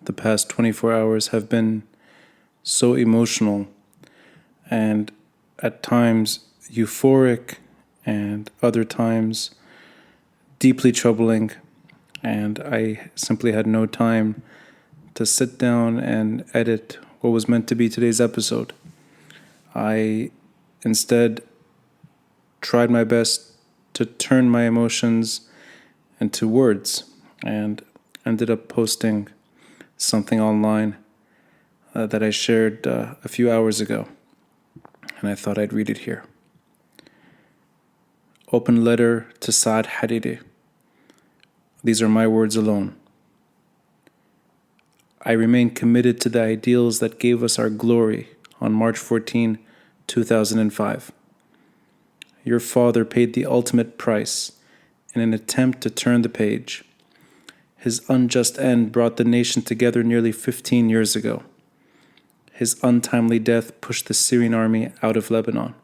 The past 24 hours have been so emotional and at times euphoric and other times deeply troubling, and I simply had no time to sit down and edit what was meant to be today's episode. I instead tried my best to turn my emotions into words and ended up posting something online that I shared a few hours ago, and I thought I'd read it here. Open letter to Saad Hariri. These are my words alone. I remain committed to the ideals that gave us our glory on March 14, 2005. Your father paid the ultimate price in an attempt to turn the page. His unjust end brought the nation together nearly 15 years ago. His untimely death pushed the Syrian army out of Lebanon.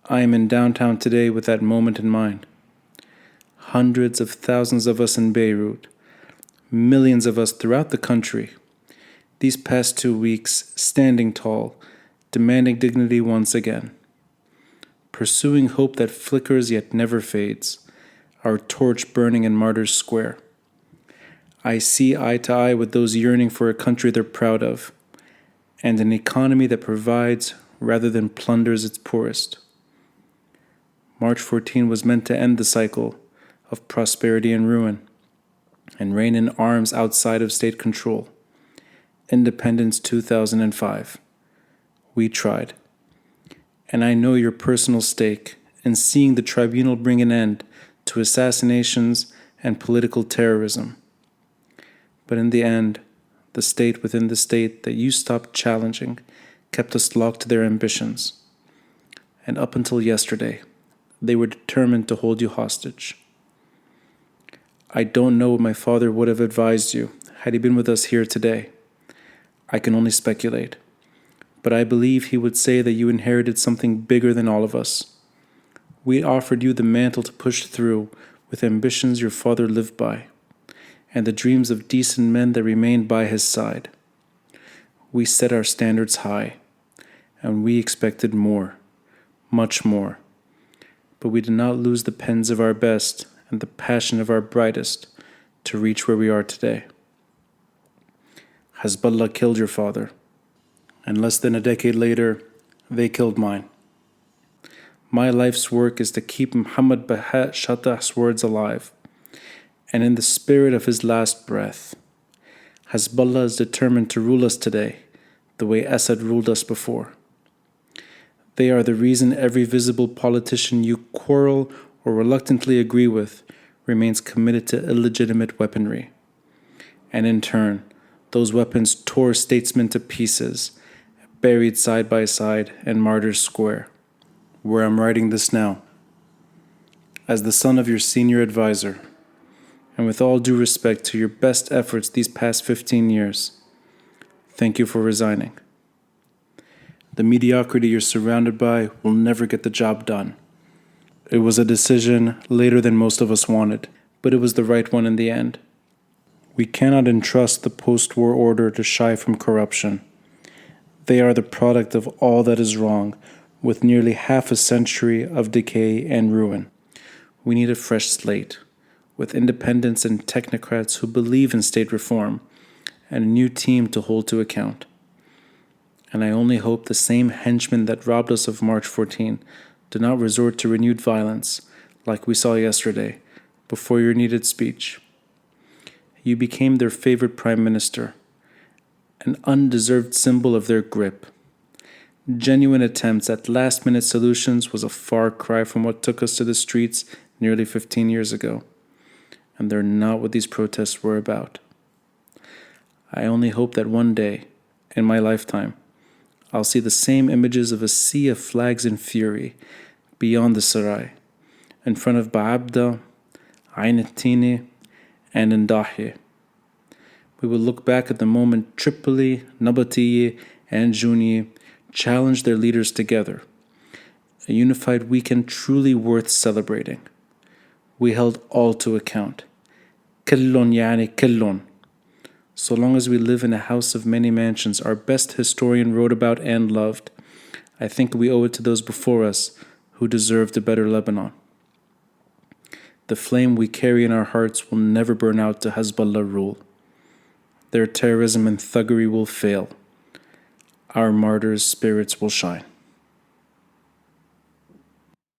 I am in downtown today with that moment in mind. Hundreds of thousands of us in Beirut, millions of us throughout the country, these past 2 weeks standing tall, demanding dignity once again. Pursuing hope that flickers yet never fades, our torch burning in Martyrs Square. I see eye to eye with those yearning for a country they're proud of, and an economy that provides rather than plunders its poorest. March 14 was meant to end the cycle of prosperity and ruin, and reign in arms outside of state control. Independence 2005. We tried. And I know your personal stake in seeing the tribunal bring an end to assassinations and political terrorism. But in the end, the state within the state that you stopped challenging kept us locked to their ambitions. And up until yesterday, they were determined to hold you hostage. I don't know what my father would have advised you had he been with us here today. I can only speculate. But I believe he would say that you inherited something bigger than all of us. We offered you the mantle to push through with ambitions your father lived by, and the dreams of decent men that remained by his side. We set our standards high, and we expected more, much more. But we did not lose the pens of our best and the passion of our brightest to reach where we are today. Hezbollah killed your father, and less than a decade later, they killed mine. My life's work is to keep Muhammad Bahat Shatah's words alive, and in the spirit of his last breath, Hezbollah is determined to rule us today the way Assad ruled us before. They are the reason every visible politician you quarrel or reluctantly agree with remains committed to illegitimate weaponry. And in turn, those weapons tore statesmen to pieces, buried side by side in Martyrs Square, where I'm writing this now. As the son of your senior advisor, and with all due respect to your best efforts these past 15 years, thank you for resigning. The mediocrity you're surrounded by will never get the job done. It was a decision later than most of us wanted, but it was the right one in the end. We cannot entrust the post-war order to shy from corruption. They are the product of all that is wrong, with nearly half a century of decay and ruin. We need a fresh slate, with independents and technocrats who believe in state reform, and a new team to hold to account. And I only hope the same henchmen that robbed us of March 14 do not resort to renewed violence, like we saw yesterday, before your needed speech. You became their favorite prime minister, an undeserved symbol of their grip. Genuine attempts at last-minute solutions was a far cry from what took us to the streets nearly 15 years ago, and they're not what these protests were about. I only hope that one day, in my lifetime, I'll see the same images of a sea of flags in fury beyond the Sarai, in front of Ba'abda, Ain al-Tini, and in Dahi. We will look back at the moment Tripoli, Nabatieh, and Juni challenged their leaders together, a unified weekend truly worth celebrating. We held all to account. Killun yani killun. So long as we live in a house of many mansions, our best historian wrote about and loved, I think we owe it to those before us who deserved a better Lebanon. The flame we carry in our hearts will never burn out to Hezbollah rule. Their terrorism and thuggery will fail. Our martyrs' spirits will shine.